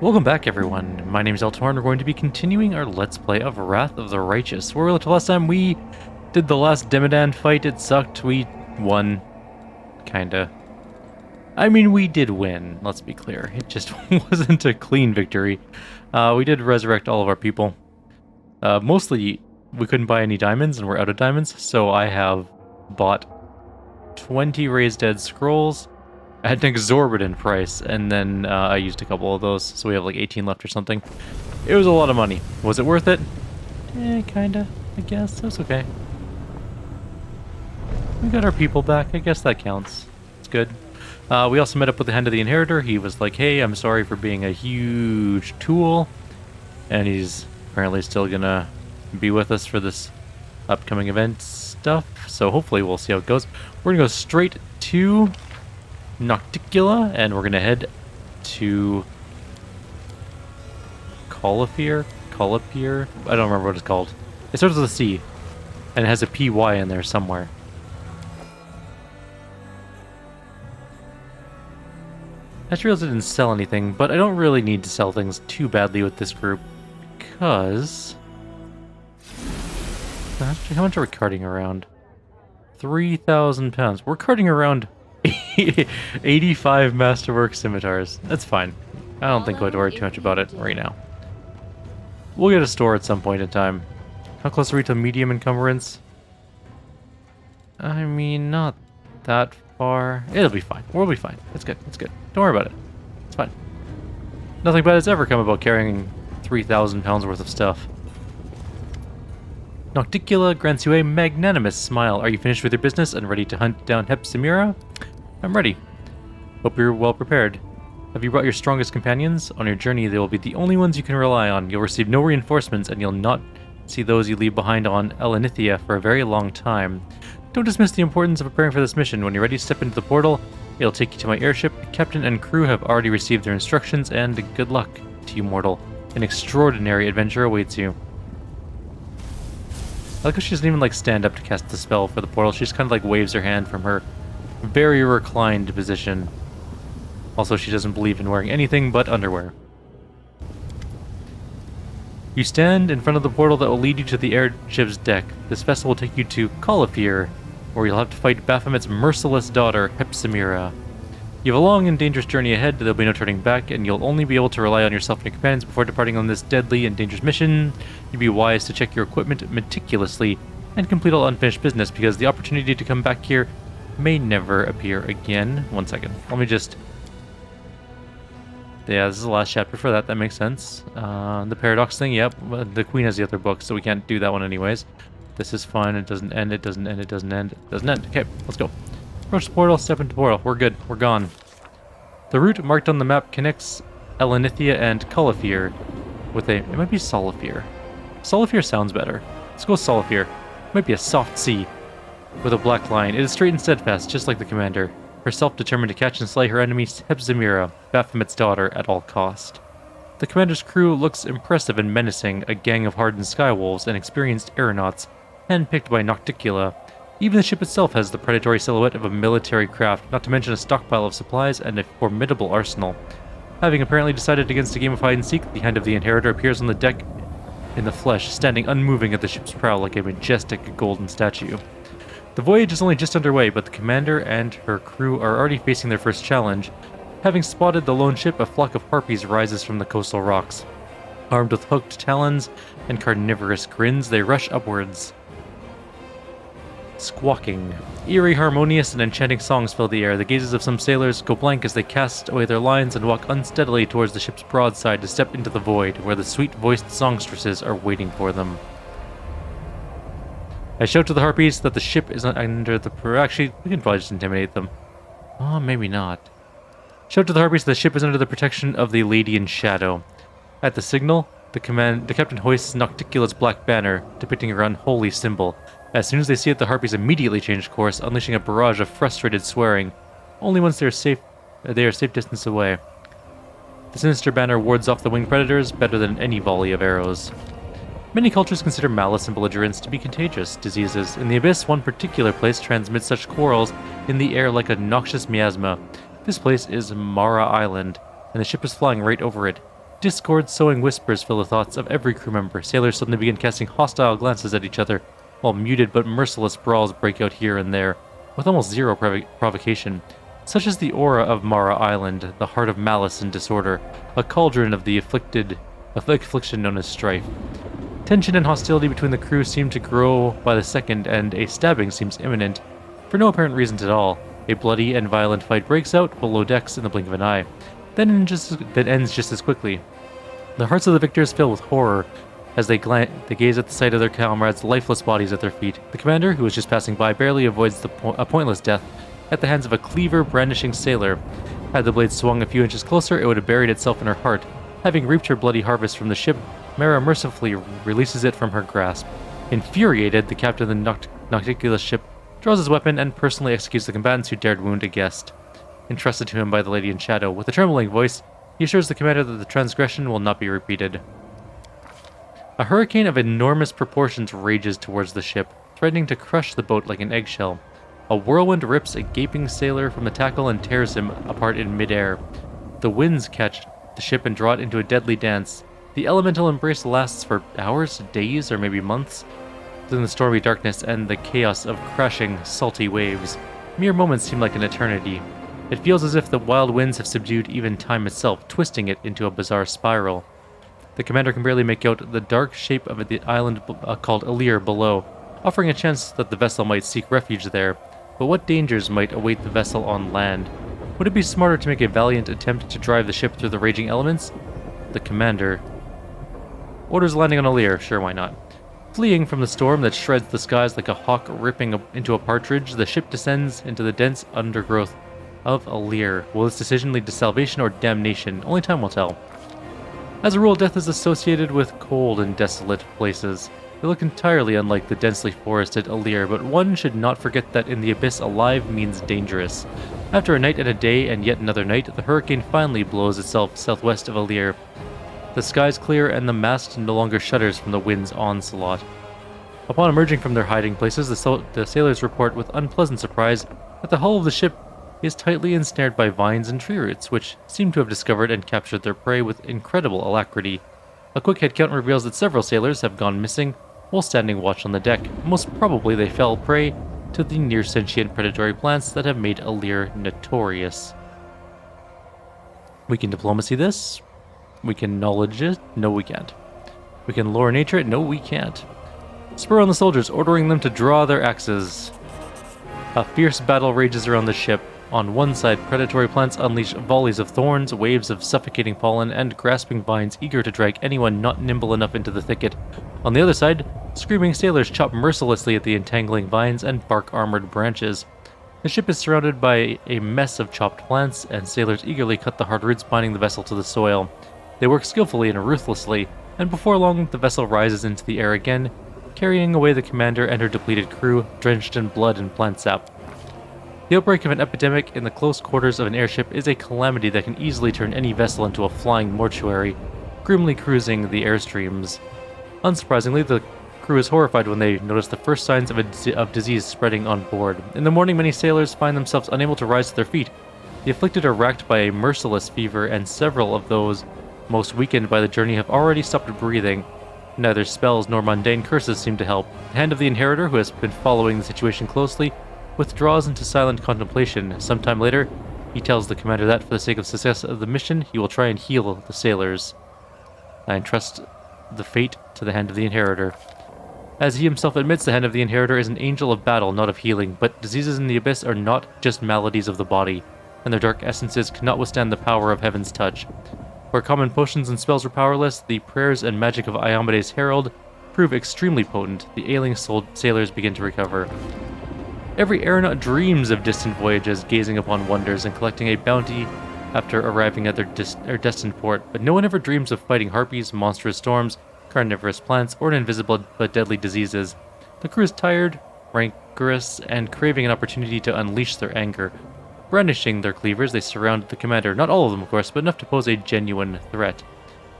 Welcome back, everyone. My name is Eltimar, and we're going to be continuing our Let's Play of Wrath of the Righteous. Where we left last time, we did the last Demodan fight. It sucked. We won. Kinda. I mean, we did win, let's be clear. It just wasn't a clean victory. We did resurrect all of our people. Mostly, we couldn't buy any diamonds, and we're out of diamonds, so I have bought 20 Raised Dead Scrolls at an exorbitant price, and then I used a couple of those, so we have like 18 left or something. It was a lot of money. Was it worth it? Kinda, I guess. It was okay. We got our people back. I guess that counts. It's good. We also met up with the Hand of the Inheritor. He was like, hey, I'm sorry for being a huge tool. And he's apparently still gonna be with us for this upcoming event stuff. So hopefully we'll see how it goes. We're gonna go straight to Nocticula, and we're gonna head to Colifier? I don't remember what it's called. It starts with a C, and it has a PY in there somewhere. Naturals didn't sell anything, but I don't really need to sell things too badly with this group, because... How much are we carting around? 3,000 pounds. We're carting around 85 Masterwork scimitars. That's fine. I don't think we'll have to worry too much about it right now. We'll get a store at some point in time. How close are we to medium encumbrance? I mean, not that far. It'll be fine. We'll be fine. It's good. It's good. Don't worry about it. It's fine. Nothing bad has ever come about carrying 3,000 pounds worth of stuff. Nocticula grants you a magnanimous smile. Are you finished with your business and ready to hunt down Hepsimira? I'm ready. Hope you're well prepared. Have you brought your strongest companions? On your journey, they will be the only ones you can rely on. You'll receive no reinforcements, and you'll not see those you leave behind on Elenithia for a very long time. Don't dismiss the importance of preparing for this mission. When you're ready to step into the portal, it'll take you to my airship. Captain and crew have already received their instructions, and good luck to you, mortal. An extraordinary adventure awaits you. I like how she doesn't even stand up to cast the spell for the portal. She just kind of waves her hand from her very reclined position. Also, she doesn't believe in wearing anything but underwear. You stand in front of the portal that will lead you to the airship's deck. This vessel will take you to Colifier, where you'll have to fight Baphomet's merciless daughter, Hepsimira. You have a long and dangerous journey ahead. There'll be no turning back, and you'll only be able to rely on yourself and your companions before departing on this deadly and dangerous mission. You'd be wise to check your equipment meticulously and complete all unfinished business, because the opportunity to come back here may never appear again. 1 second. Let me just... Yeah, this is the last chapter for that. That makes sense. The paradox thing, yep. The Queen has the other book, so we can't do that one anyways. This is fun. It doesn't end. It doesn't end. It doesn't end. It doesn't end. Okay, let's go. Approach the portal. Step into the portal. We're good. We're gone. The route marked on the map connects Elenithia and Colifier with a... It might be Solifier. Solifier sounds better. Let's go Solifier. It might be a soft C with a black line. It is straight and steadfast, just like the commander. Herself determined to catch and slay her enemy, Hepsimira, Baphomet's daughter, at all cost. The commander's crew looks impressive and menacing, a gang of hardened skywolves and experienced aeronauts, handpicked by Nocticula. Even the ship itself has the predatory silhouette of a military craft, not to mention a stockpile of supplies and a formidable arsenal. Having apparently decided against a game of hide-and-seek, the Hand of the Inheritor appears on the deck in the flesh, standing unmoving at the ship's prow like a majestic golden statue. The voyage is only just underway, but the commander and her crew are already facing their first challenge. Having spotted the lone ship, a flock of harpies rises from the coastal rocks. Armed with hooked talons and carnivorous grins, they rush upwards, squawking. Eerie, harmonious, and enchanting songs fill the air. The gazes of some sailors go blank as they cast away their lines and walk unsteadily towards the ship's broadside to step into the void, where the sweet-voiced songstresses are waiting for them. I shout to the harpies that the ship is under the... Actually, we can probably just intimidate them. Oh, maybe not. Shout to the harpies that the ship is under the protection of the Lady in Shadow. At the signal, the captain hoists Nocticula's black banner, depicting her unholy symbol. As soon as they see it, the harpies immediately change course, unleashing a barrage of frustrated swearing. Only once they are safe distance away. The sinister banner wards off the winged predators better than any volley of arrows. Many cultures consider malice and belligerence to be contagious diseases. In the Abyss, one particular place transmits such quarrels in the air like a noxious miasma. This place is Mara Island, and the ship is flying right over it. Discord-sowing whispers fill the thoughts of every crew member. Sailors suddenly begin casting hostile glances at each other, while muted but merciless brawls break out here and there, with almost zero provocation. Such is the aura of Mara Island, the heart of malice and disorder, a cauldron of the affliction known as strife. Tension and hostility between the crew seem to grow by the second, and a stabbing seems imminent. For no apparent reasons at all, a bloody and violent fight breaks out below decks in the blink of an eye, then ends just as quickly. The hearts of the victors fill with horror as they gaze at the sight of their comrades' lifeless bodies at their feet. The commander, who was just passing by, barely avoids a pointless death at the hands of a cleaver-brandishing sailor. Had the blade swung a few inches closer, it would have buried itself in her heart. Having reaped her bloody harvest from the ship, Mara mercifully releases it from her grasp. Infuriated, the captain of the nocticulous ship draws his weapon and personally executes the combatants who dared wound a guest. Entrusted to him by the Lady in Shadow, with a trembling voice, he assures the commander that the transgression will not be repeated. A hurricane of enormous proportions rages towards the ship, threatening to crush the boat like an eggshell. A whirlwind rips a gaping sailor from the tackle and tears him apart in midair. The winds catch the ship and draw it into a deadly dance. The elemental embrace lasts for hours, days, or maybe months. Within the stormy darkness and the chaos of crashing, salty waves, mere moments seem like an eternity. It feels as if the wild winds have subdued even time itself, twisting it into a bizarre spiral. The commander can barely make out the dark shape of the island called Elir below, offering a chance that the vessel might seek refuge there. But what dangers might await the vessel on land? Would it be smarter to make a valiant attempt to drive the ship through the raging elements? The commander orders landing on Elir. Sure, why not? Fleeing from the storm that shreds the skies like a hawk ripping into a partridge, the ship descends into the dense undergrowth of Elir. Will this decision lead to salvation or damnation? Only time will tell. As a rule, death is associated with cold and desolate places. They look entirely unlike the densely forested Elir, but one should not forget that in the abyss, alive means dangerous. After a night and a day and yet another night, the hurricane finally blows itself southwest of Elir. The skies clear and the mast no longer shudders from the wind's onslaught. Upon emerging from their hiding places, the sailors report with unpleasant surprise that the hull of the ship is tightly ensnared by vines and tree roots, which seem to have discovered and captured their prey with incredible alacrity. A quick head count reveals that several sailors have gone missing while standing watch on the deck. Most probably they fell prey to the near-sentient predatory plants that have made Elir notorious. We can diplomacy this. We can knowledge it. No, we can't. We can lore nature it. No, we can't. Spur on the soldiers, ordering them to draw their axes. A fierce battle rages around the ship. On one side, predatory plants unleash volleys of thorns, waves of suffocating pollen, and grasping vines eager to drag anyone not nimble enough into the thicket. On the other side, screaming sailors chop mercilessly at the entangling vines and bark-armored branches. The ship is surrounded by a mess of chopped plants, and sailors eagerly cut the hard roots binding the vessel to the soil. They work skillfully and ruthlessly, and before long, the vessel rises into the air again, carrying away the commander and her depleted crew, drenched in blood and plant sap. The outbreak of an epidemic in the close quarters of an airship is a calamity that can easily turn any vessel into a flying mortuary, grimly cruising the airstreams. Unsurprisingly, the crew is horrified when they notice the first signs of disease spreading on board. In the morning, many sailors find themselves unable to rise to their feet. The afflicted are racked by a merciless fever, and several of those most weakened by the journey have already stopped breathing. Neither spells nor mundane curses seem to help. The hand of the Inheritor, who has been following the situation closely, withdraws into silent contemplation. Sometime later, he tells the commander that, for the sake of success of the mission, he will try and heal the sailors. I entrust the fate to the hand of the Inheritor. As he himself admits, the hand of the Inheritor is an angel of battle, not of healing, but diseases in the abyss are not just maladies of the body, and their dark essences cannot withstand the power of heaven's touch. Where common potions and spells were powerless, the prayers and magic of Iomede's herald prove extremely potent. The ailing sailors begin to recover. Every aeronaut dreams of distant voyages, gazing upon wonders and collecting a bounty after arriving at their destined port, but no one ever dreams of fighting harpies, monstrous storms, carnivorous plants, or invisible but deadly diseases. The crew is tired, rancorous, and craving an opportunity to unleash their anger. Brandishing their cleavers, they surround the commander, not all of them of course, but enough to pose a genuine threat.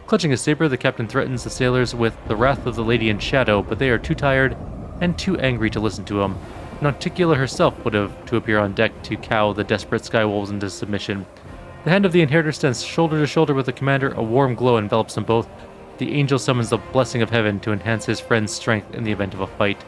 Clutching his saber, the captain threatens the sailors with the wrath of the Lady in Shadow, but they are too tired and too angry to listen to him. Nocticula herself would have to appear on deck to cow the desperate skywolves into submission. The hand of the inheritor stands shoulder to shoulder with the commander. A warm glow envelops them both. The angel summons the blessing of heaven to enhance his friend's strength in the event of a fight.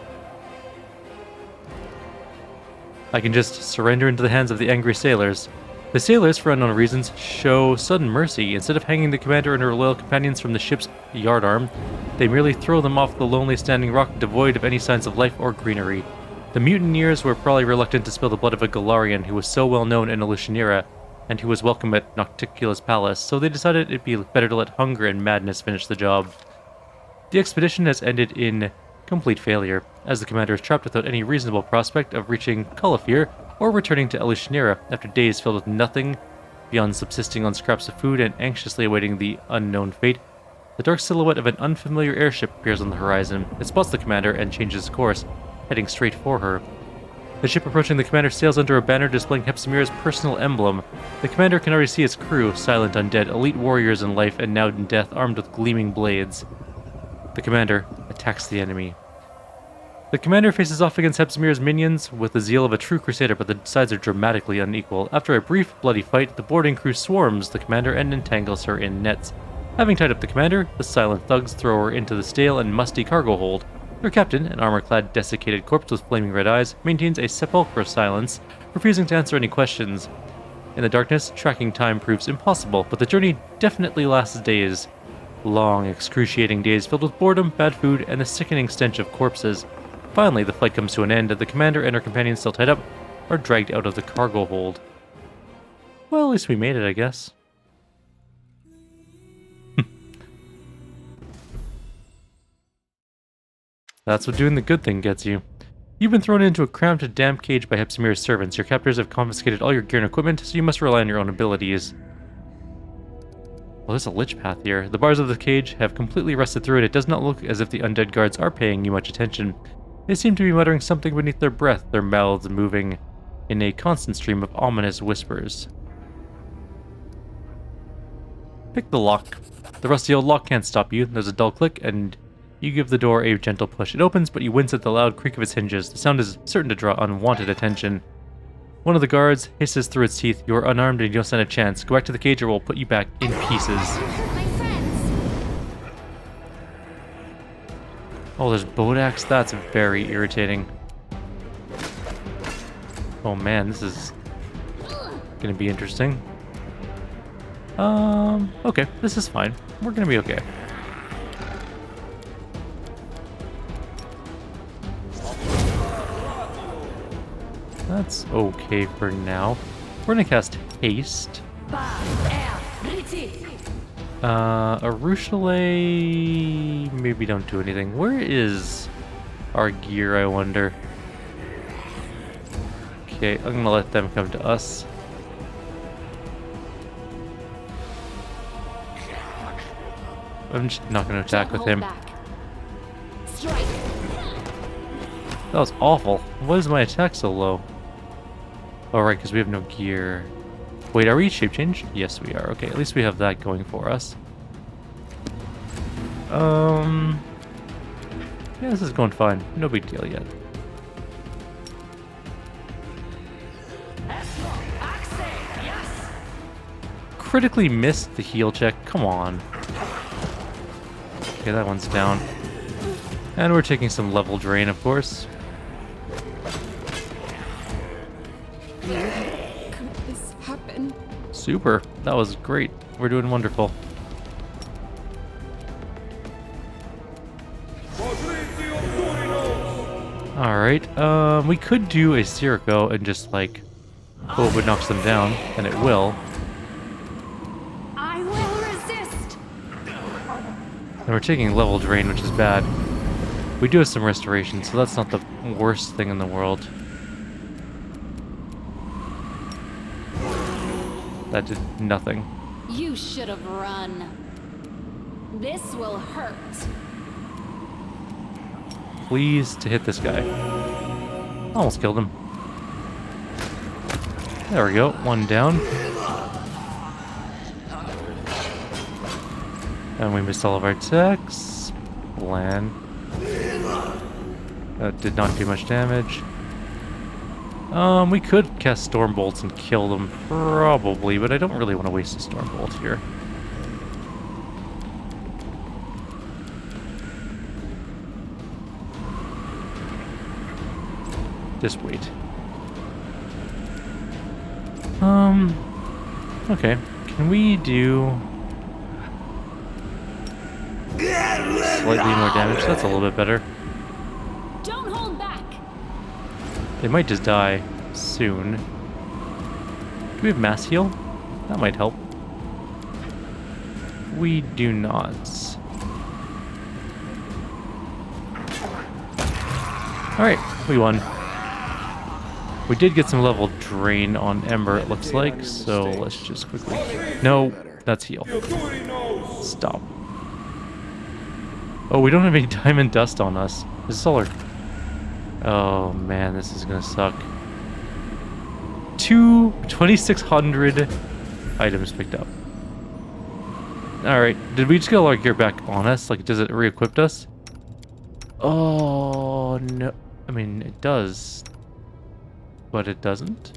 I can just surrender into the hands of the angry sailors. The sailors, for unknown reasons, show sudden mercy. Instead of hanging the commander and her loyal companions from the ship's yardarm, they merely throw them off the lonely standing rock devoid of any signs of life or greenery. The mutineers were probably reluctant to spill the blood of a Galarian who was so well known in Eltimar, and who was welcome at Nocticula's palace, so they decided it'd be better to let hunger and madness finish the job. The expedition has ended in complete failure, as the commander is trapped without any reasonable prospect of reaching Cullifere or returning to Eltimar after days filled with nothing beyond subsisting on scraps of food and anxiously awaiting the unknown fate. The dark silhouette of an unfamiliar airship appears on the horizon. It spots the commander and changes course, heading straight for her. The ship approaching the commander sails under a banner displaying Hepsimir's personal emblem. The commander can already see its crew, silent undead, elite warriors in life and now in death, armed with gleaming blades. The commander attacks the enemy. The commander faces off against Hepsimir's minions with the zeal of a true crusader, but the sides are dramatically unequal. After a brief, bloody fight, the boarding crew swarms the commander and entangles her in nets. Having tied up the commander, the silent thugs throw her into the stale and musty cargo hold. Their captain, an armor-clad, desiccated corpse with flaming red eyes, maintains a sepulchral silence, refusing to answer any questions. In the darkness, tracking time proves impossible, but the journey definitely lasts days. Long, excruciating days filled with boredom, bad food, and the sickening stench of corpses. Finally, the fight comes to an end, and the commander and her companions, still tied up, are dragged out of the cargo hold. Well, at least we made it, I guess. That's what doing the good thing gets you. You've been thrown into a cramped, damp cage by Hepsimir's servants. Your captors have confiscated all your gear and equipment, so you must rely on your own abilities. Well, there's a lich path here. The bars of the cage have completely rusted through it. It does not look as if the undead guards are paying you much attention. They seem to be muttering something beneath their breath, their mouths moving in a constant stream of ominous whispers. Pick the lock. The rusty old lock can't stop you. There's a dull click, and you give the door a gentle push. It opens, but you wince at the loud creak of its hinges. The sound is certain to draw unwanted attention. One of the guards hisses through its teeth. You're unarmed and you don't stand a chance. Go back to the cage or we'll put you back in pieces. Oh, there's Bodax? That's very irritating. Oh man, this is gonna be interesting. Okay, this is fine. We're gonna be okay. That's okay for now. We're gonna cast Haste. Arushale, maybe don't do anything. Where is our gear, I wonder? Okay, I'm gonna let them come to us. I'm just not gonna attack with him. That was awful. Why is my attack so low? Oh, right, because we have no gear. Wait, are we shape changed? Yes, we are. Okay, at least we have that going for us. Yeah, this is going fine. No big deal yet. Critically missed the heal check. Come on. Okay, that one's down. And we're taking some level drain, of course. Could this happen? Super. That was great. We're doing wonderful. Alright, we could do a Sirocco and just, like, hope it knocks them down, and it will. I will resist. And we're taking level drain, which is bad. We do have some restoration, so that's not the worst thing in the world. That did nothing. You should have run. This will hurt. Please to hit this guy. Almost killed him. There we go, one down. And we missed all of our attacks. Bland. That did not do much damage. We could cast storm bolts and kill them, probably, but I don't really want to waste a storm bolt here. Just wait. Okay. Can we do slightly more damage? That's a little bit better. Don't hold back. They might just die soon. Do we have mass heal? That might help. We do not. Alright, we won. We did get some level drain on Ember, it looks like, so let's just quickly... No, that's heal. Stop. Oh, we don't have any diamond dust on us. This is solar. Oh man, this is gonna suck. 2,600 items picked up. Alright, did we just get all our gear back on us? Like, does it re-equip us? Oh, no. I mean, it does. But it doesn't?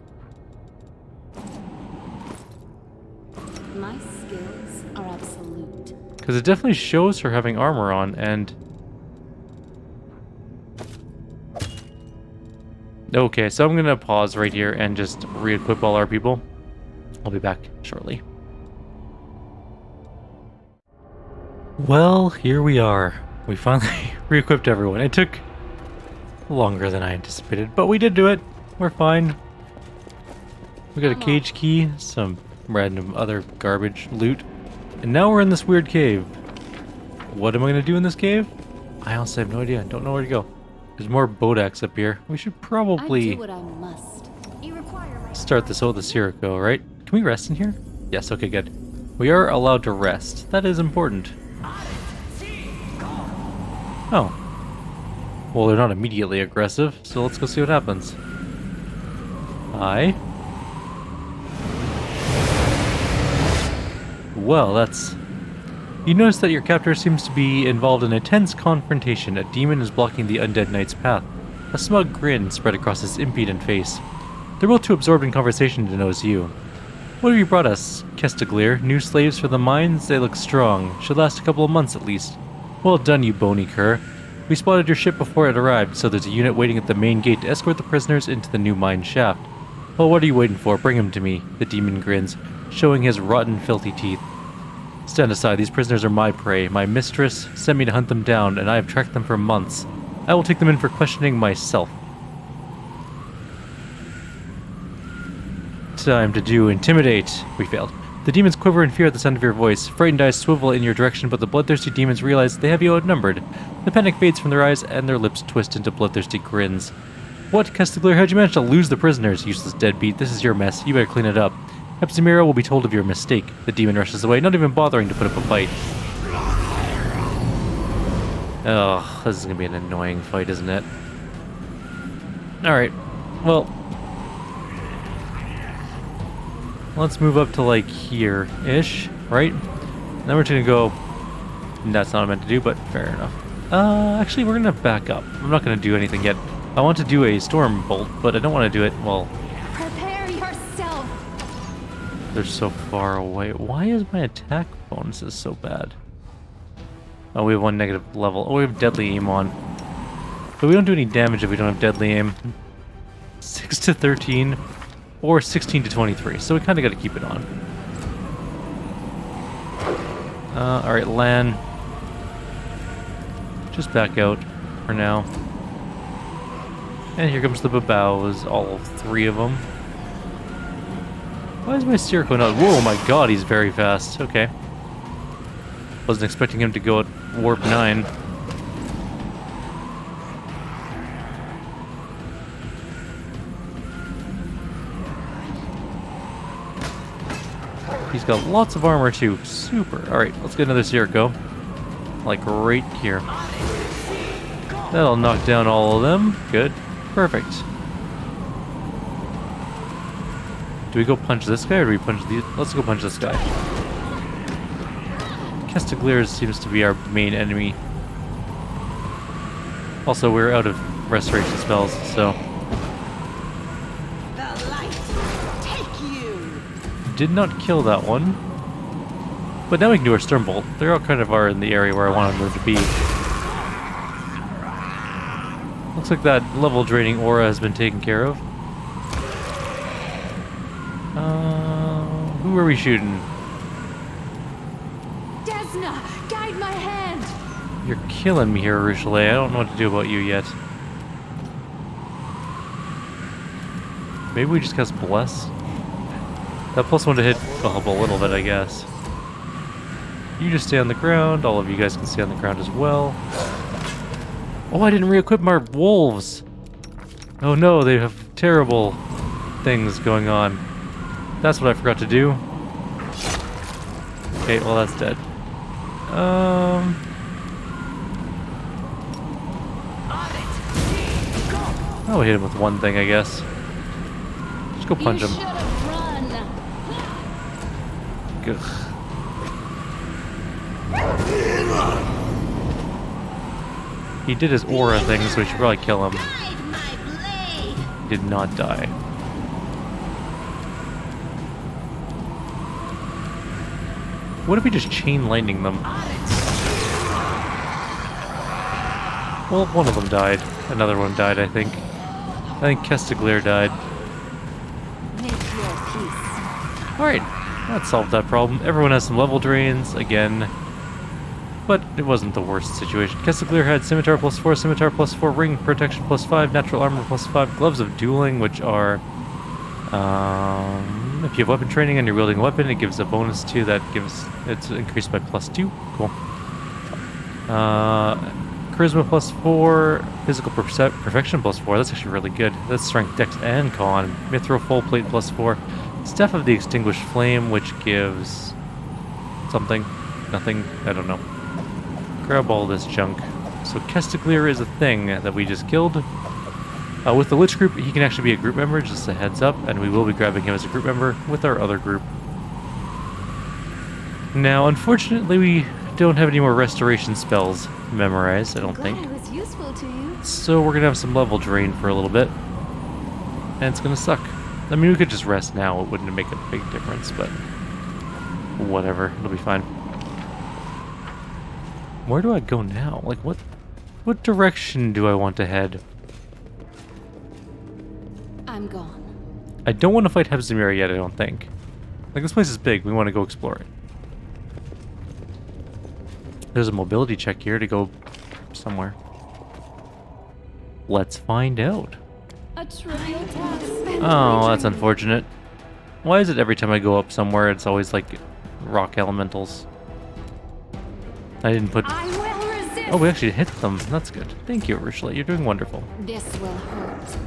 My skills are absolute. Because it definitely shows her having armor on, and... Okay, so I'm gonna pause right here and just re-equip all our people. I'll be back shortly. Well, here we are. We finally re-equipped everyone. It took longer than I anticipated, but we did do it. We're fine. We got a cage key, some random other garbage loot, and now we're in this weird cave. What am I gonna do in this cave? I honestly have no idea. I don't know where to go. There's more bodaks up here. We should probably I do what I must. You require my start this out with the Sirocco, right? Can we rest in here? Yes, okay, good. We are allowed to rest. That is important. Oh. Well, they're not immediately aggressive, so let's go see what happens. Hi. Well, that's... You notice that your captor seems to be involved in a tense confrontation. A demon is blocking the undead knight's path. A smug grin spread across his impudent face. They're both too absorbed in conversation to notice you. What have you brought us, Kestaglir? New slaves for the mines? They look strong. Should last a couple of months at least. Well done, you bony cur. We spotted your ship before it arrived, so there's a unit waiting at the main gate to escort the prisoners into the new mine shaft. Well, what are you waiting for? Bring him to me, the demon grins, showing his rotten, filthy teeth. Stand aside, these prisoners are my prey. My mistress sent me to hunt them down, and I have tracked them for months. I will take them in for questioning myself. Time to do intimidate. We failed. The demons quiver in fear at the sound of your voice. Frightened eyes swivel in your direction, but the bloodthirsty demons realize they have you outnumbered. The panic fades from their eyes, and their lips twist into bloodthirsty grins. What, Kestaglir? How'd you manage to lose the prisoners? Useless deadbeat. This is your mess. You better clean it up. Eltimar will be told of your mistake. The demon rushes away, not even bothering to put up a fight. Oh, this is gonna be an annoying fight, isn't it? Alright. Well, let's move up to, like, here-ish, right? Then we're gonna go... That's not what I meant to do, but fair enough. Actually, we're gonna back up. I'm not gonna do anything yet. I want to do a storm bolt, but I don't want to do it, well... Prepare yourself. They're so far away. Why is my attack bonuses so bad? Oh, we have one negative level. Oh, we have deadly aim on. But we don't do any damage if we don't have deadly aim. 6 to 13, or 16 to 23, so we kind of got to keep it on. Alright, Lan. Just back out for now. And here comes the Babaus, all 3 of them. Why is my Sirocco not... Whoa, my god, he's very fast. Okay. Wasn't expecting him to go at warp 9. He's got lots of armor too. Super. Alright, let's get another Sirocco. Like right here. That'll knock down all of them. Good. Perfect. Do we go punch this guy or do we punch these? Let's go punch this guy. Kestaglir seems to be our main enemy. Also, we're out of restoration spells, so... did not kill that one. But now we can do our Stern Bolt. They all kind of are in the area where I wanted them to be. Looks like that level draining aura has been taken care of. Who are we shooting? Desna, guide my hand. You're killing me here, Rochelet. I don't know what to do about you yet. Maybe we just cast Bless? That +1 to hit will help a little bit, I guess. You just stay on the ground. All of you guys can stay on the ground as well. Oh, I didn't re-equip my wolves! Oh no, they have terrible things going on. That's what I forgot to do. Okay, well that's dead. Oh, we hit him with one thing, I guess. Just go punch him. Ugh. He did his aura thing, so we should probably kill him. He did not die. What if we just chain lightning them? Well, one of them died. Another one died, I think. I think Kestiglir died. Alright, that solved that problem. Everyone has some level drains, again. But it wasn't the worst situation. Kestiglir had Scimitar +4, Scimitar +4, Ring Protection +5, Natural Armor +5, Gloves of Dueling, which are... if you have weapon training and you're wielding a weapon, it gives a bonus to that. It's increased by +2. Cool. Charisma +4, Physical Perfection +4. That's actually really good. That's Strength, Dex, and Con. Mithril Full Plate +4. Staff of the Extinguished Flame, which gives something, nothing. I don't know. Grab all this junk. So Kestiglir is a thing that we just killed. With the Lich group, he can actually be a group member, just a heads up, and we will be grabbing him as a group member with our other group. Now, unfortunately, we don't have any more restoration spells memorized, I don't think. It was useful to you. So we're gonna have some level drain for a little bit, and it's gonna suck. I mean, we could just rest now, it wouldn't make a big difference, but whatever, it'll be fine. Where do I go now? Like, what direction do I want to head? I'm gone. I don't want to fight Melazmera yet, I don't think. Like, this place is big, we want to go explore it. There's a mobility check here to go somewhere. Let's find out. A trial task. Oh, that's unfortunate. Why is it every time I go up somewhere, it's always like rock elementals? I didn't put... I will resist. Oh, we actually hit them. That's good. Thank you, Rochelet. You're doing wonderful. This will hurt.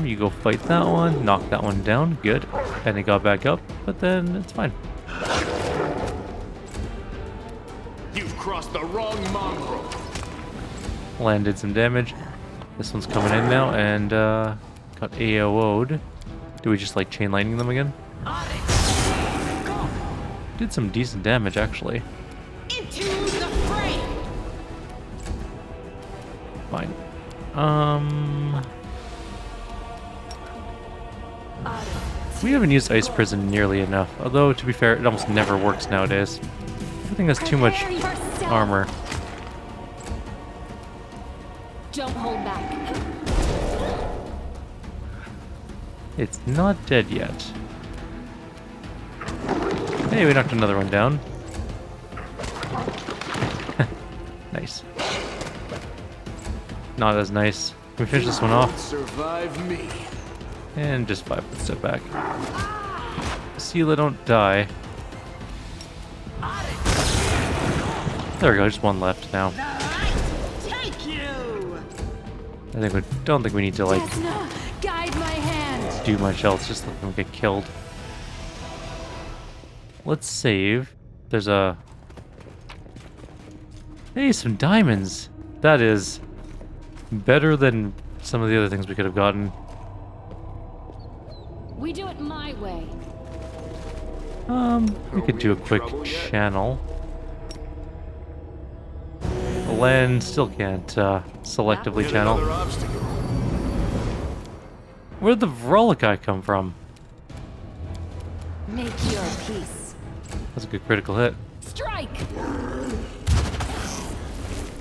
You go fight that one, knock that one down. Good. And it got back up, but then it's fine. You've crossed the wrong mongrel. Landed some damage. This one's coming in now, and got AOO'd. Do we just like chain lightning them again? Did some decent damage, actually. Into the fray. Fine. We haven't used Ice Prison nearly enough. Although, to be fair, it almost never works nowadays. Everything has too much armor. Don't hold back. It's not dead yet. Hey, we knocked another one down. Nice. Not as nice. Can we finish this one off? Survive me. And just 5 foot step back. Sela, don't die. There we go, just one left now. Take you. Don't think we need to like Desna, guide my hand. do much else, just let them get killed. Let's save. There's a... Hey, some diamonds! That is better than some of the other things we could have gotten. We do it my way. We could do a quick channel. The land still can't selectively channel. Another obstacle. Where did the Vrolikai come from? Make your peace. That's a good critical hit. Strike!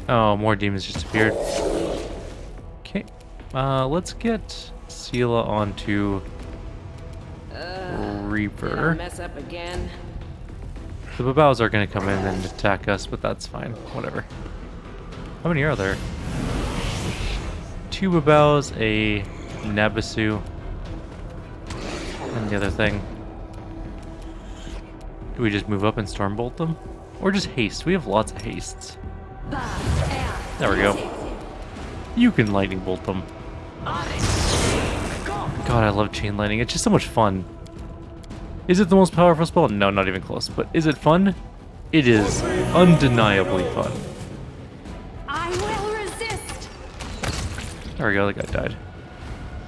Oh, more demons just appeared. Okay. Let's get Sela onto Reaper. Mess up again. The Babaus are going to come in and attack us, but that's fine. Whatever. How many are there? 2 Babaus, a Nabasu, and the other thing. Do we just move up and Stormbolt them? Or just haste? We have lots of hastes. There we go. You can lightning bolt them. God, I love chain lightning. It's just so much fun. Is it the most powerful spell? No, not even close. But is it fun? It is undeniably fun. I will resist. There we go, that guy died.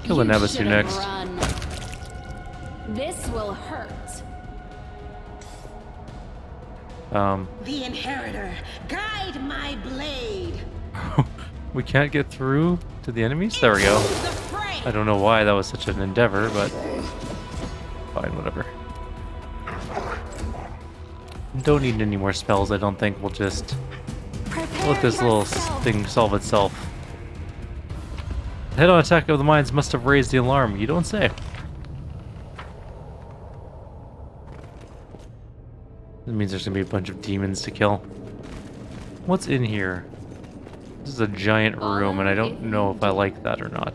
Kill the Nabasu should've next. run. This will hurt. The Inheritor, guide my blade. We can't get through to the enemies? There we go. I don't know why that was such an endeavor, but fine, whatever. Don't need any more spells, I don't think. We'll just let this little thing solve itself. The head-on attack of the mines must have raised the alarm. You don't say. That means there's gonna be a bunch of demons to kill. What's in here? This is a giant room, and I don't know if I like that or not.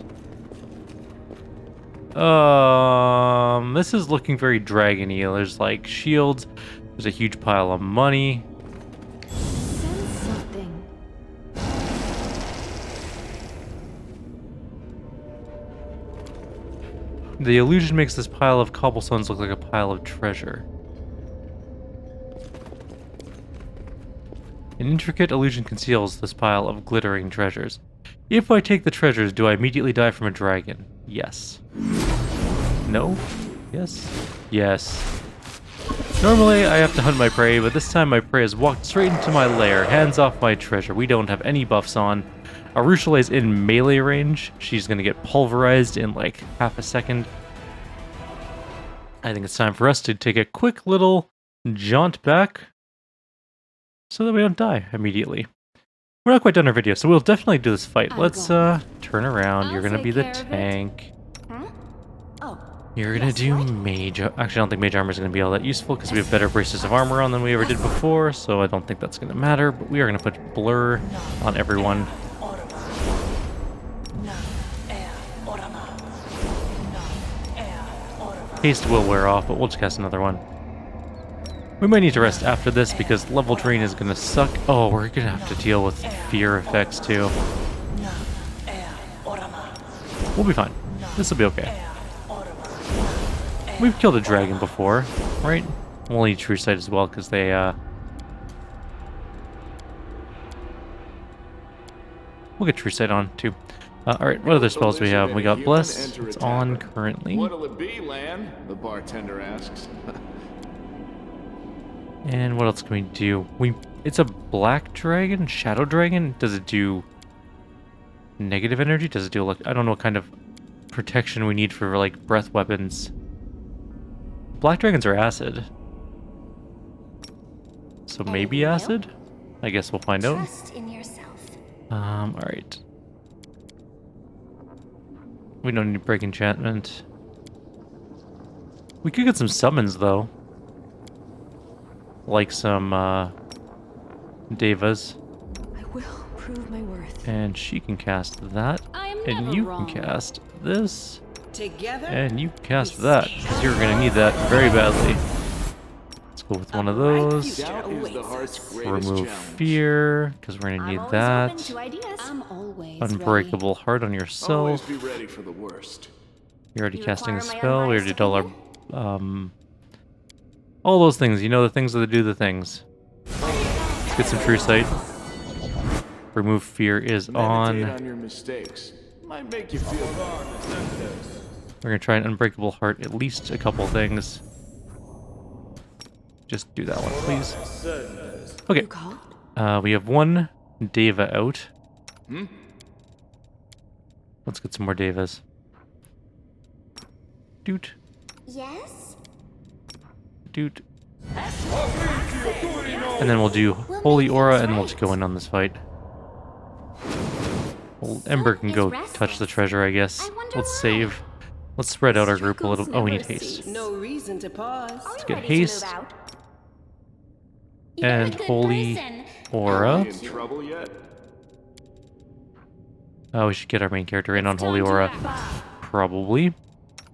This is looking very dragon-y. There's like shields. There's a huge pile of money. Sense something. The illusion makes this pile of cobblestones look like a pile of treasure. An intricate illusion conceals this pile of glittering treasures. If I take the treasures, do I immediately die from a dragon? Yes. No? Yes? Yes. Normally, I have to hunt my prey, but this time my prey has walked straight into my lair. Hands off my treasure. We don't have any buffs on. Arushala is in melee range. She's gonna get pulverized in like half a second. I think it's time for us to take a quick little jaunt back so that we don't die immediately. We're not quite done our video, so we'll definitely do this fight. Let's turn around. You're gonna be the tank. You're gonna do mage. Actually, I don't think mage armor is gonna be all that useful because we have better braces of armor on than we ever did before, so I don't think that's gonna matter. But we are gonna put blur on everyone. Haste will wear off, but we'll just cast another one. We might need to rest after this because level drain is gonna suck. Oh, we're gonna have to deal with fear effects too. We'll be fine. This will be okay. We've killed a dragon before, right? We'll need True Sight as well because they we'll get True Sight on too. Alright, what other spells do we have? We got Bless. It's on currently. What'll it be, Lan? The bartender asks. And what else can we do? It's a black dragon? Shadow dragon? Does it do negative energy? Does it do like I don't know what kind of protection we need for like breath weapons. Black dragons are acid. So maybe acid? I guess we'll find out. Trust in yourself. Alright. We don't need to break enchantment. We could get some summons though. Like some Devas. I will prove my worth. And she can cast that. I am And never you wrong. can cast this. Together. And you can cast that. Because you're going to need that very badly. Let's go with one of those. Doubt is the heart's greatest Remove challenge. fear. Because we're going to need that. I'm always Unbreakable heart on Always yourself. be ready for the worst. You're already You casting a require my spell. We already did all our... all those things. You know the things that do the things. Let's get some True Sight. Remove fear is Meditate on. on your mistakes. Might make you feel better. We're gonna try an unbreakable heart, at least a couple things. Just do that one, please. Okay. We have one Deva out. Let's get some more Devas. Doot. Yes? doot. And then we'll do Holy Aura, and we'll just go in on this fight. Well, Ember can go touch the treasure, I guess. Let's save. Let's spread out our group a little. Oh, we need haste. No reason to pause. Let's get haste. And Holy Aura. In trouble yet? Oh, we should get our main character in on Holy Aura. Probably.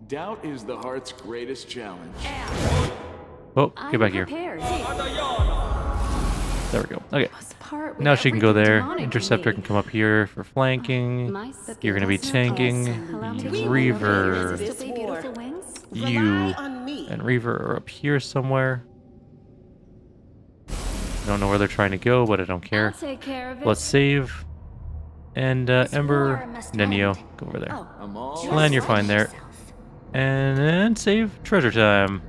Doubt is the heart's greatest challenge. Oh, get back here. Prepared. There we go. Okay. Now she can go there. Interceptor can come up here for flanking. You're gonna be tanking. Reaver. You and Reaver are up here somewhere. I don't know where they're trying to go, but I don't care. Let's save. And Ember, Nenio, go over there. I'm all Lan, you're fine there. And then save. Treasure time.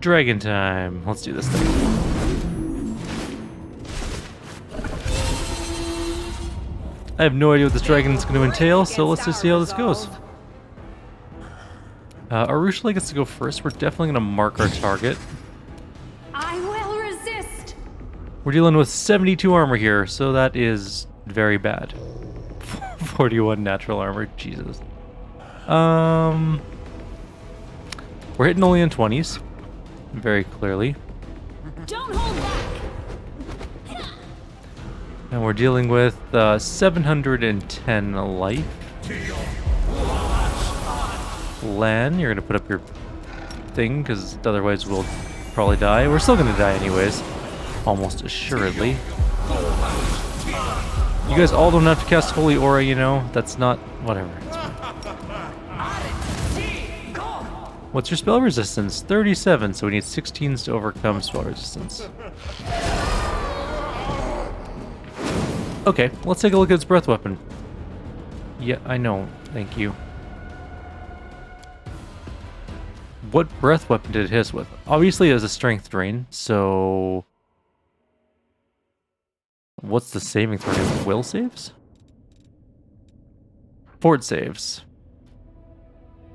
Dragon time. Let's do this thing. I have no idea what this dragon's going to entail, so let's just see how this goes. Arusha gets to go first. We're definitely going to mark our target. I will resist. We're dealing with 72 armor here, so that is very bad. 41 natural armor, Jesus. We're hitting only in 20s, very clearly. Don't hold back. And we're dealing with 710 life. Lan, you're gonna put up your thing, because otherwise we'll probably die. We're still gonna die anyways, almost assuredly. You guys all don't have to cast Holy Aura, you know? That's not... whatever. It's fine. What's your spell resistance? 37, so we need 16s to overcome spell resistance. Okay, let's take a look at its breath weapon. Yeah, I know. Thank you. What breath weapon did it hit us with? Obviously, it was a strength drain, so... what's the saving throw against will saves? Fort saves.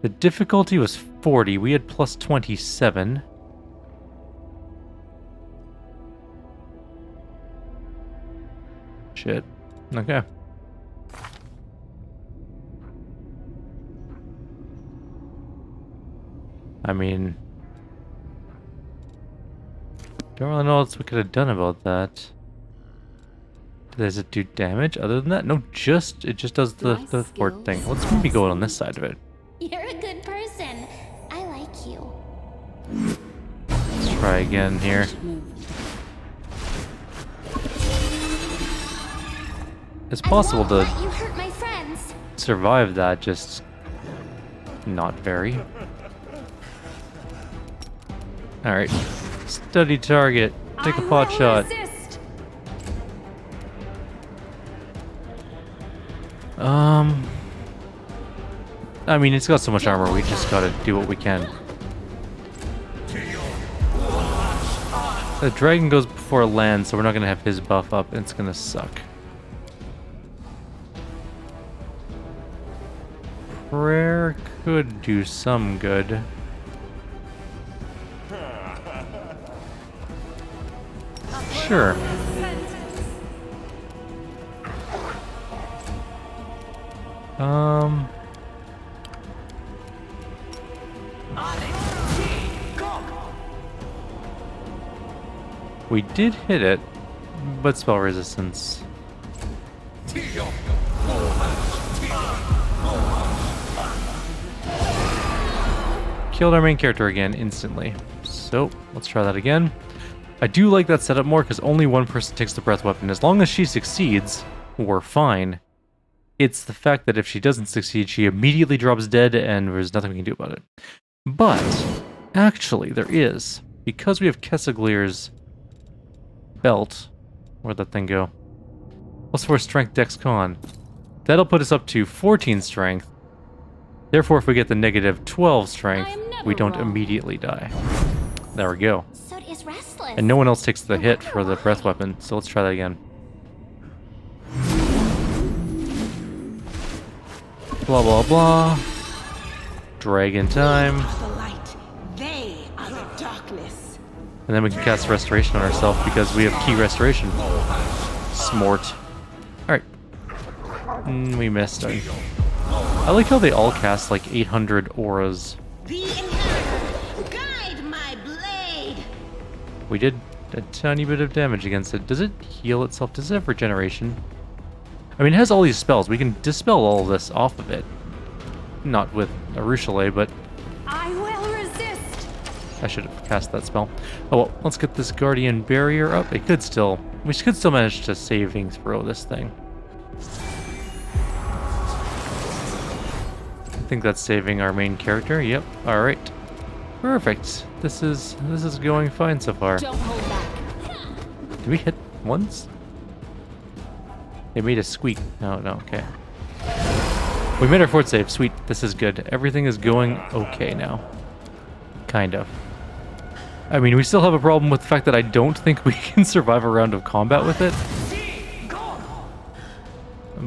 The difficulty was 40. We had plus 27. Shit. Okay. I mean... don't really know what else we could have done about that. Does it do damage other than that? No, it just does the fort thing. Let's maybe go on this side of it. You're a good person. I like you. Let's try again here. It's possible to You hurt my friends. survive that, just not very. Alright. Study target. Take a pot shot. Resist. I mean, it's got so much armor, we just gotta do what we can. The dragon goes before land, so we're not gonna have his buff up, and it's gonna suck. Prayer could do some good. Sure. We did hit it, but spell resistance. Killed our main character again instantly. So, let's try that again. I do like that setup more because only one person takes the breath weapon. As long as she succeeds, we're fine. It's the fact that if she doesn't succeed, she immediately drops dead and there's nothing we can do about it. But, actually, there is. Because we have Kesaglir's belt, where'd that thing go? +4 strength dex con. That'll put us up to 14 strength. Therefore, if we get the -12 strength, we don't immediately die. There we go. So is restless. And no one else takes the hit for the breath weapon, so let's try that again. Blah, blah, blah. Dragon time. The light. They are the darkness. And then we can cast Restoration on ourselves because we have Key Restoration. Smart. Alright. We missed. I like how they all cast like 800 auras. The Inheritor, guide my blade. We did a tiny bit of damage against it. Does it heal itself? Does it have regeneration? I mean, it has all these spells. We can dispel all of this off of it. Not with a Ruchelet, but I will resist. I should have cast that spell. Oh well, let's get this Guardian Barrier up. We could still manage to saving throw this thing. I think that's saving our main character. Yep. All right. Perfect. This is going fine so far. Don't hold back. Did we hit once? It made a squeak. No, okay. We made our fort save. Sweet. This is good. Everything is going okay now. Kind of. I mean, we still have a problem with the fact that I don't think we can survive a round of combat with it.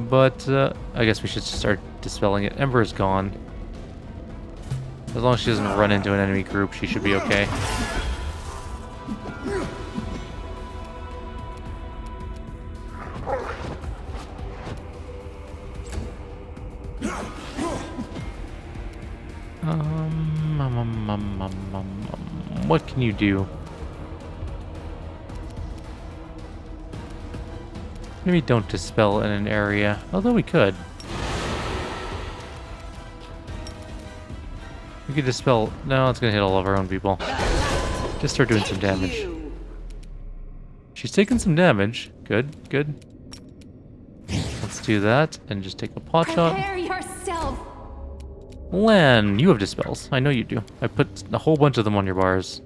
But I guess we should start dispelling it. Ember is gone. As long as she doesn't run into an enemy group, she should be okay. What can you do? Maybe don't dispel in an area, although we could. We could dispel. No, it's gonna hit all of our own people. Just start doing some damage. She's taking some damage. Good, good. Let's do that and just take a pot shot. Prepare yourself. Lan, you have dispels. I know you do. I put a whole bunch of them on your bars.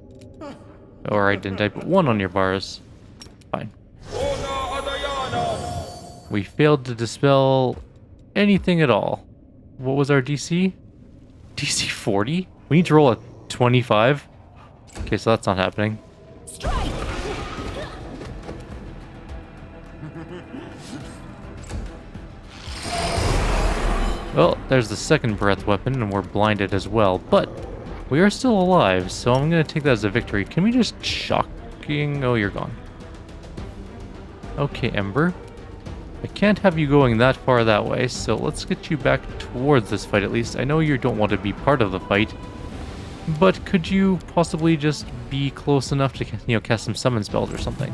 Or I didn't. I put one on your bars. Fine. We failed to dispel anything at all. What was our DC? DC 40? We need to roll a 25? Okay, so that's not happening. Strike. Well, there's the second breath weapon, and we're blinded as well, but we are still alive, so I'm going to take that as a victory. Can we just shocking... Oh, you're gone. Okay, Ember. I can't have you going that far that way, so let's get you back towards this fight at least. I know you don't want to be part of the fight, but could you possibly just be close enough to, you know, cast some summon spells or something?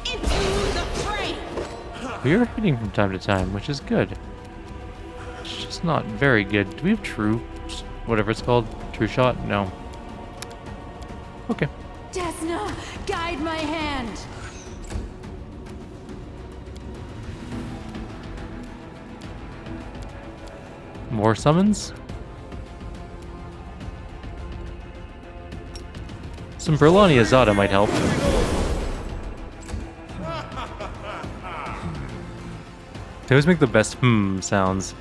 Into the fray. We are hitting from time to time, which is good. It's just not very good. Do we have true, whatever it's called? True shot? No. Okay. Desna, guide my hand. More summons? Some Berlani Azada might help. They always make the best sounds.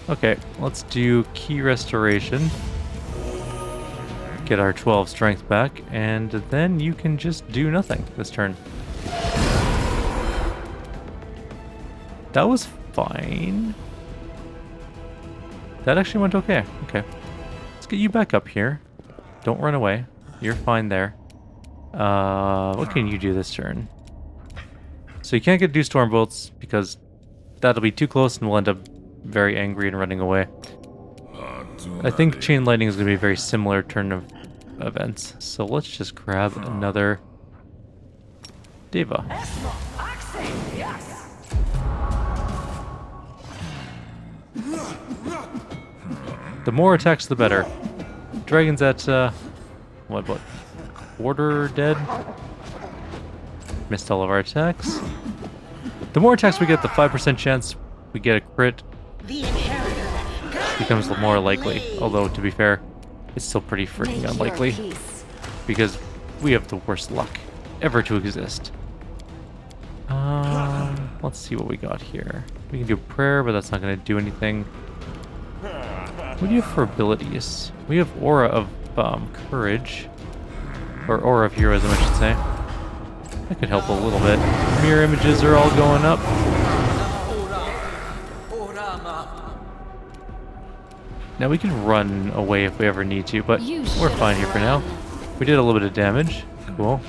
Okay, let's do key restoration. Get our 12 strength back, and then you can just do nothing this turn. That was fine. That actually went okay. Okay. Let's get you back up here. Don't run away. You're fine there. What can you do this turn? So you can't get Dew Storm Bolts because that'll be too close and we'll end up very angry and running away. I think Chain Lightning is going to be a very similar turn of events. So let's just grab another Deva. The more attacks, the better. Dragon's at, what, quarter dead? Missed all of our attacks. The more attacks we get, the 5% chance we get a crit The Inheritor becomes more likely. Although, to be fair, it's still pretty freaking Make unlikely. your peace. Because we have the worst luck ever to exist. Let's see what we got here. We can do prayer, but that's not going to do anything. What do you have for abilities? We have Aura of Courage. Or Aura of Heroism, I should say. That could help a little bit. Mirror images are all going up. Now we can run away if we ever need to, but we're fine here for now. We did a little bit of damage. Cool.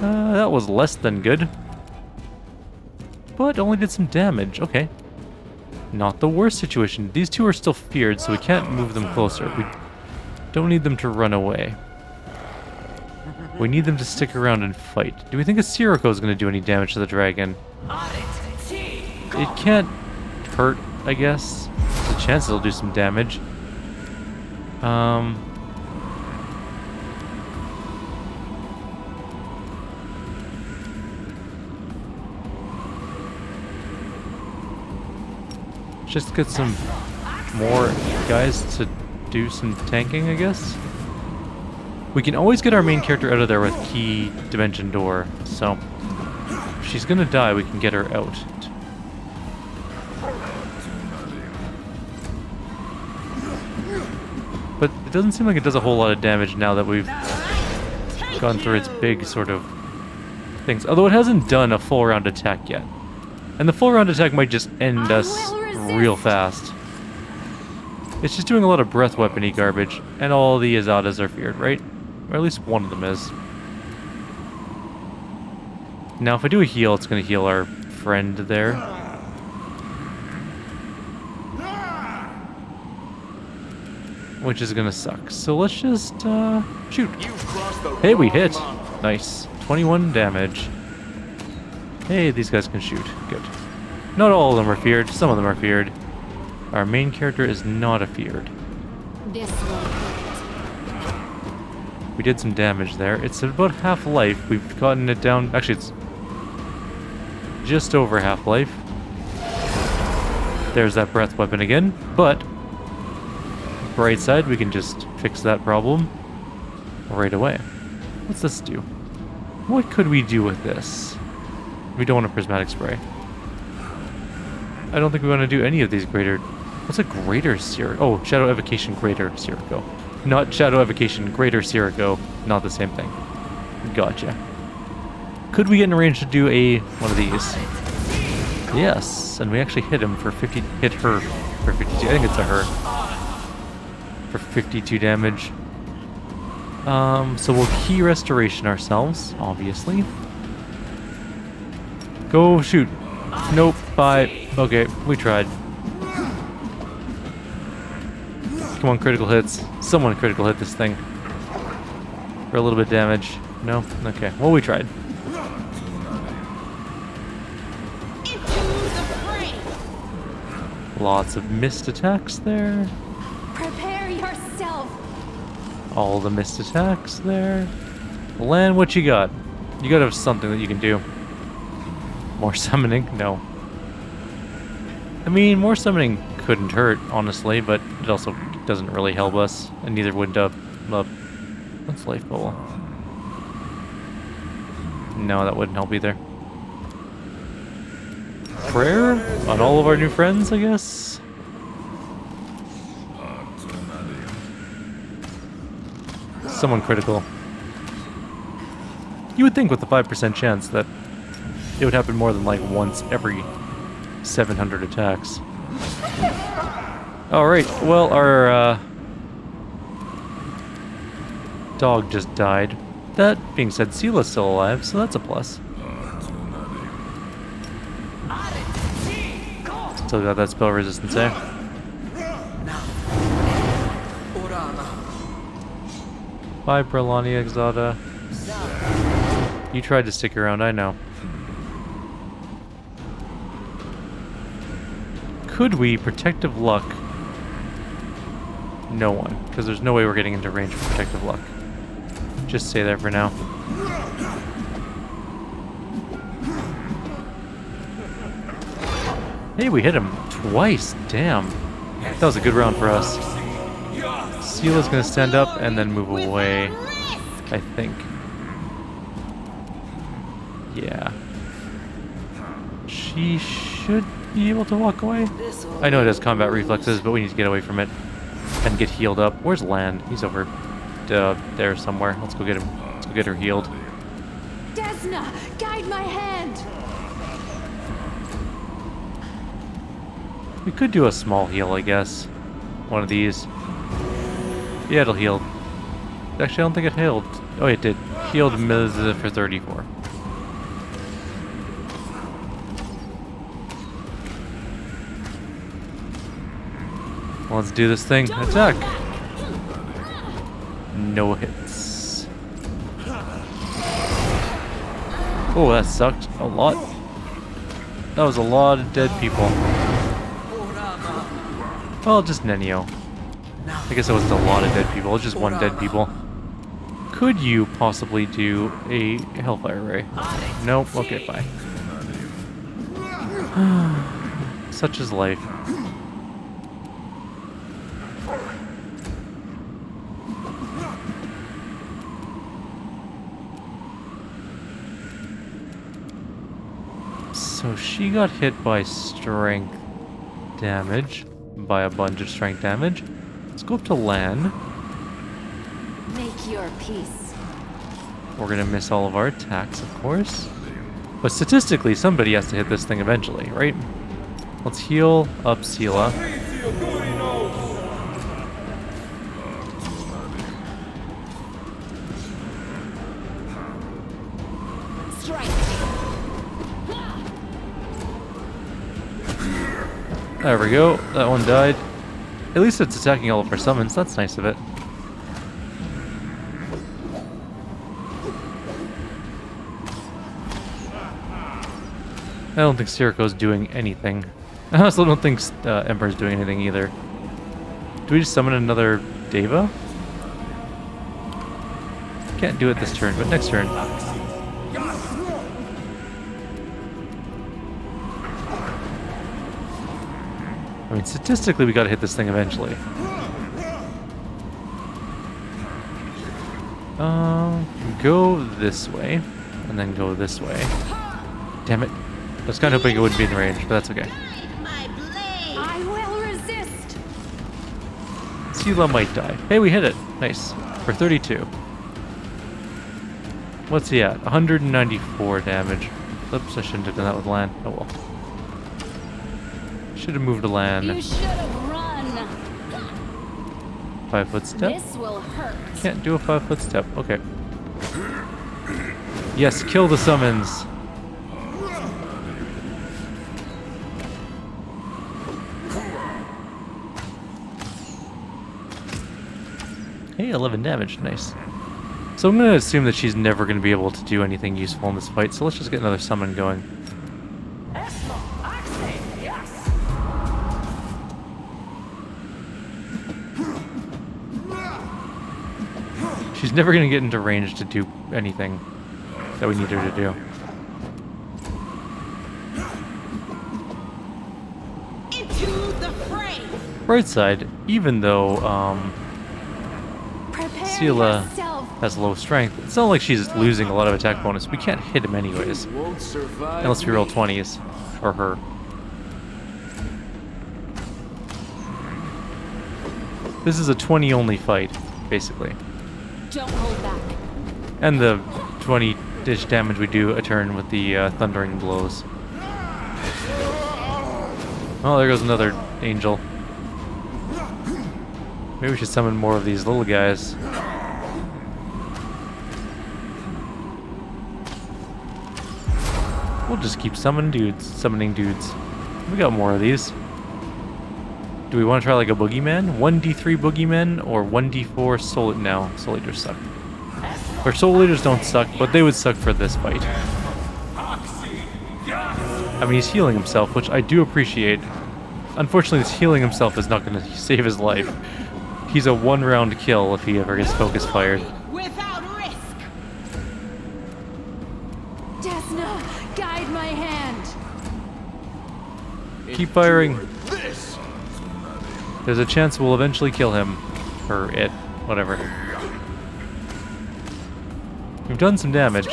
That was less than good. But only did some damage. Okay. Not the worst situation. These two are still feared, so we can't move them closer. We don't need them to run away. We need them to stick around and fight. Do we think a Sirocco is going to do any damage to the dragon? It can't hurt, I guess. There's a chance it'll do some damage. Just get some more guys to do some tanking, I guess. We can always get our main character out of there with key dimension door, so if she's gonna die, we can get her out. But it doesn't seem like it does a whole lot of damage now that we've gone through its big sort of things. Although it hasn't done a full round attack yet. And the full round attack might just end us real fast. It's just doing a lot of breath weapon-y garbage, and all the Azadas are feared, right? Or at least one of them is. Now if I do a heal, it's going to heal our friend there. Which is going to suck. So let's just, shoot. Hey, we hit! Nice. 21 damage. Hey, these guys can shoot. Good. Not all of them are feared, some of them are feared. Our main character is not a feared. This will hurt. We did some damage there. It's about half life. We've gotten it down. Actually, it's just over half life. There's that breath weapon again. But, bright side, we can just fix that problem right away. What's this do? What could we do with this? We don't want a prismatic spray. I don't think we want to do any of these greater... What's a greater Sirocco? Oh, Shadow Evocation Greater Sirocco. Not Shadow Evocation Greater Sirocco. Not the same thing. Gotcha. Could we get in range to do one of these? Yes, and we actually hit him for 50... Hit her for 52. I think it's a her. For 52 damage. So we'll key restoration ourselves, obviously. Go shoot. Nope, bye. Okay, we tried. Come on, critical hits. Someone critical hit this thing. For a little bit of damage. No? Okay, well we tried. Lots of missed attacks there. Prepare yourself. All the missed attacks there. Lan, what you got? You gotta have something that you can do. More summoning? No. I mean, more summoning couldn't hurt, honestly, but it also doesn't really help us, and neither would what's life bubble? No, that wouldn't help either. Prayer on all of our new friends, I guess? Someone critical. You would think with the 5% chance that it would happen more than like once every 700 attacks. Alright, well, our dog just died. That being said, Seela's still alive, so that's a plus. Still got that spell resistance there. Bye, Brelania Exada. You tried to stick around, I know. Could we Protective Luck? No one, because there's no way we're getting into range for Protective Luck. Just stay there for now. Hey, we hit him twice. Damn. That was a good round for us. Seela's gonna stand up and then move away, I think. Yeah. She should be able to walk away. I know it has combat reflexes, but we need to get away from it and get healed up. Where's Land? He's over there somewhere. Let's go get him. Let's go get her healed. Desna, guide my hand. We could do a small heal, I guess. One of these. Yeah, it'll heal. Actually, I don't think it healed. Oh, it did. Healed Melazmera for 34. Let's do this thing. Attack! No hits. Oh, that sucked a lot. That was a lot of dead people. Well, just Nenio. I guess it wasn't a lot of dead people, it was just one dead people. Could you possibly do a Hellfire Ray? Nope, okay, bye. Such is life. So she got hit by strength damage, by a bunch of strength damage. Let's go up to land. Make your peace. We're gonna miss all of our attacks, of course. But statistically, somebody has to hit this thing eventually, right? Let's heal up Sela. There we go. That one died. At least it's attacking all of our summons. That's nice of it. I don't think Siriko's doing anything. I also don't think Emperor's doing anything either. Do we just summon another Deva? Can't do it this turn, but next turn. I mean, statistically, we gotta hit this thing eventually. Go this way, and then go this way. Damn it. I was kind of hoping it wouldn't be in the range, but that's okay. My blade. I will resist. Sela might die. Hey, we hit it. Nice. For 32. What's he at? 194 damage. Oops, I shouldn't have done that with land. Oh well. Should have moved to land. You should have run. 5-foot step. This will hurt. Can't do a 5-foot step. Okay. Yes, kill the summons. Hey, 11 damage. Nice. So I'm going to assume that she's never going to be able to do anything useful in this fight, so let's just get another summon going. She's never going to get into range to do anything that we need her to do. Into the fray. Right side, even though Prepare Sela yourself. has low strength, it's not like she's losing a lot of attack bonus. We can't hit him anyways, Won't survive. unless we roll 20s for her. This is a 20 only fight, basically. Don't hold back. And the 20-ish damage we do a turn with the thundering blows. Oh, there goes another angel. Maybe we should summon more of these little guys. We'll just keep summoning dudes. We got more of these. Do we want to try like a boogeyman? 1d3 boogeyman or 1d4 soul? No, soul eaters suck. Or soul eaters don't suck, but they would suck for this fight. I mean, he's healing himself, which I do appreciate. Unfortunately, this healing himself is not going to save his life. He's a one-round kill if he ever gets focus fired. Without risk. Desna, guide my hand. Keep firing. This. There's a chance we'll eventually kill him. Or it. Whatever. We've done some damage.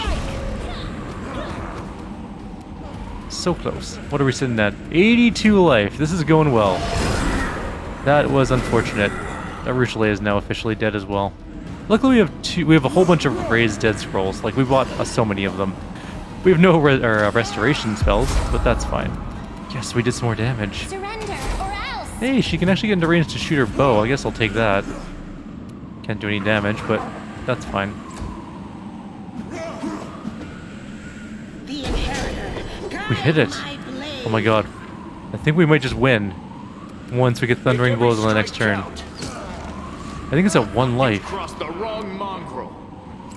So close. What are we sitting at? 82 life. This is going well. That was unfortunate. Arushale is now officially dead as well. Luckily we have a whole bunch of raised dead scrolls. Like we bought so many of them. We have no restoration spells, but that's fine. Yes, we did some more damage. Surrender or else. Hey, she can actually get into range to shoot her bow. I guess I'll take that. Can't do any damage, but that's fine. The inheritor. We hit it. Oh my god. I think we might just win once we get Thundering Blows on the next turn. I think it's at 1 life. Crossed the wrong mongrel.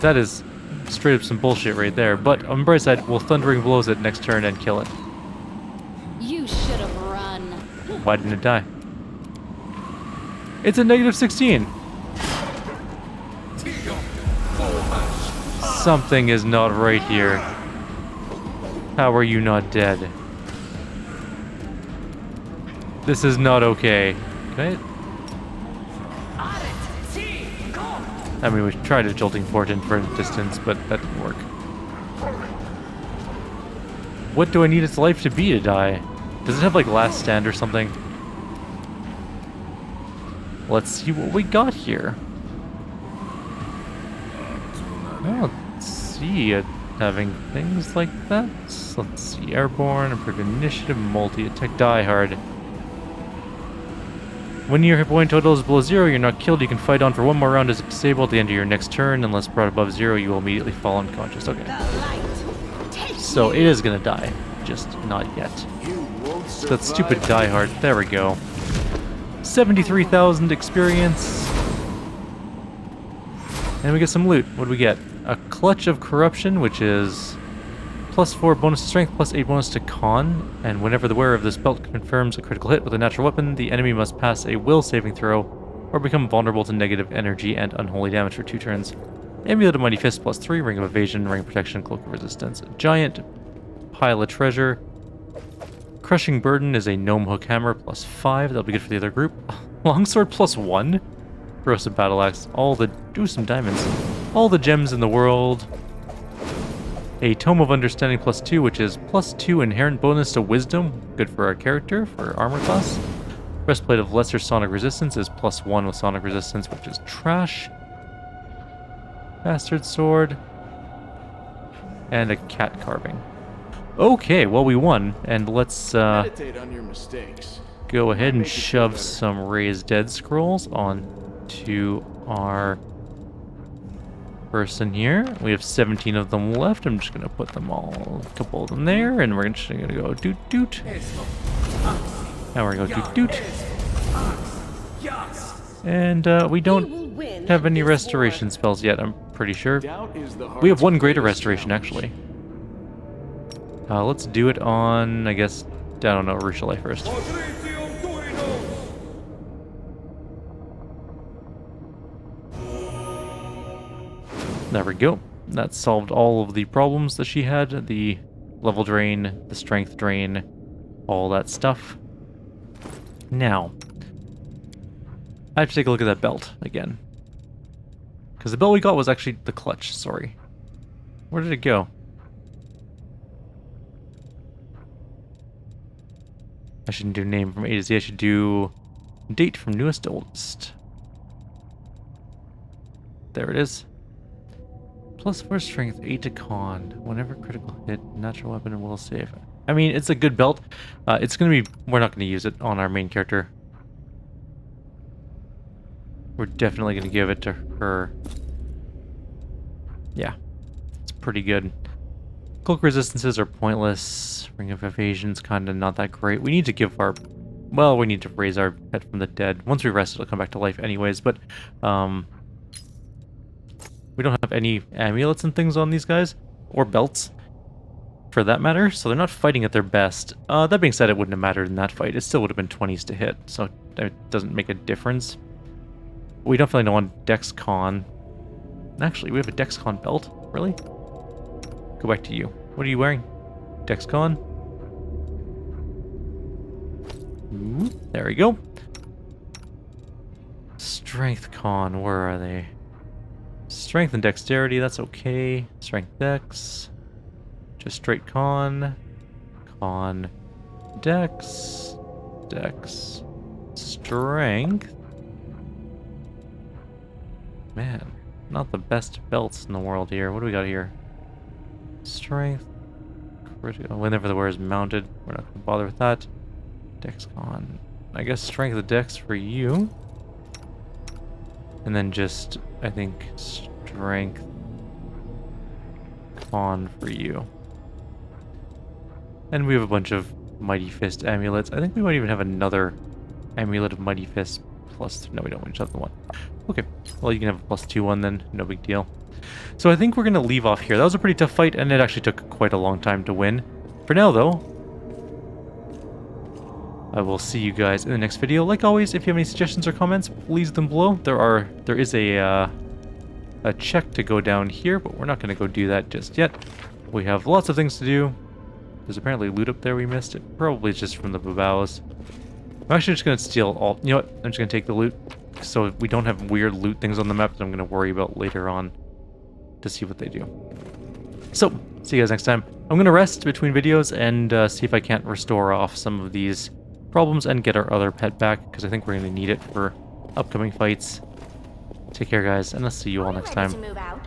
That is straight up some bullshit right there. But on the bright side, we'll Thundering Blows it next turn and kill it. You should have run. Why didn't it die? It's a negative 16. Something is not right here. How are you not dead? This is not okay. Okay. I mean, we tried a Jolting Fortune for a distance, but that didn't work. What do I need its life to be to die? Does it have, like, Last Stand or something? Let's see what we got here. I don't see it having things like that. Let's see. Airborne, Improved Initiative, Multi-Attack, Die Hard. When your hit point total is below 0, you're not killed. You can fight on for 1 more round as if disabled. At the end of your next turn, unless brought above 0, you will immediately fall unconscious. Okay. So it is gonna die, just not yet. So that stupid Die Hard. There we go. 73,000 experience. And we get some loot. What do we get? A Clutch of Corruption, which is +4 bonus to strength, +8 bonus to con, and whenever the wearer of this belt confirms a critical hit with a natural weapon, the enemy must pass a will saving throw or become vulnerable to negative energy and unholy damage for 2 turns. Amulet of Mighty Fist +3, Ring of Evasion, Ring of Protection, Cloak of Resistance. Giant Pile of Treasure. Crushing Burden is a Gnome Hook Hammer +5, that'll be good for the other group. Longsword +1. Corrosive Battle Axe, some diamonds. All the gems in the world. A Tome of Understanding +2, which is +2 inherent bonus to Wisdom. Good for our character, for armor class. Breastplate of Lesser Sonic Resistance is +1 with Sonic Resistance, which is trash. Bastard Sword. And a Cat Carving. Okay, well we won, and let's Meditate on your mistakes. go ahead and shove some Raised Dead scrolls onto our person here. We have 17 of them left. I'm just gonna put them all, a couple of them there, and we're just gonna go doot doot. Now we're gonna go doot doot. And we don't have any restoration spells yet, I'm pretty sure. We have 1 greater restoration, actually. Let's do it on, I guess, I don't know, Rushalai first. There we go. That solved all of the problems that she had. The level drain, the strength drain, all that stuff. Now, I have to take a look at that belt again. Because the belt we got was actually the clutch, sorry. Where did it go? I shouldn't do name from A to Z, I should do date from newest to oldest. There it is. +4 strength, 8 to con. Whenever critical hit, natural weapon and will save. I mean, it's a good belt. It's gonna be, we're not gonna use it on our main character. We're definitely gonna give it to her. Yeah, it's pretty good. Cloak resistances are pointless. Ring of Evasion's kind of not that great. We need to give our... Well, we need to raise our pet from the dead. Once we rest, it'll come back to life anyways, but... we don't have any amulets and things on these guys. Or belts, for that matter, so they're not fighting at their best. That being said, it wouldn't have mattered in that fight. It still would have been 20s to hit, so it doesn't make a difference. We definitely don't want Dex Con. Actually, we have a Dex Con belt? Really? Go back to you. What are you wearing? Dex Con? Ooh, there we go. Strength Con, where are they? Strength and Dexterity, that's okay. Strength Dex. Just straight Con. Con. Dex. Dex. Strength. Man, not the best belts in the world here. What do we got here? Strength, Whenever the wearer is mounted, we're not going to bother with that. Dex con. I guess strength of dex for you. And then just, I think, strength con for you. And we have a bunch of Mighty Fist amulets. I think we might even have another amulet of Mighty Fist plus... No, we don't. We just have the one. Okay. Well, you can have a +2 one then. No big deal. So I think we're going to leave off here. That was a pretty tough fight, and it actually took quite a long time to win. For now, though, I will see you guys in the next video. Like always, if you have any suggestions or comments, please leave them below. There is a check to go down here, but we're not going to go do that just yet. We have lots of things to do. There's apparently loot up there we missed. It probably just from the babaos. I'm actually just going to steal all... You know what? I'm just going to take the loot. So we don't have weird loot things on the map that I'm going to worry about later on to see what they do. So, see you guys next time. I'm going to rest between videos and see if I can't restore off some of these problems and get our other pet back, because I think we're going to need it for upcoming fights. Take care, guys, and I'll see you all next time. To move out.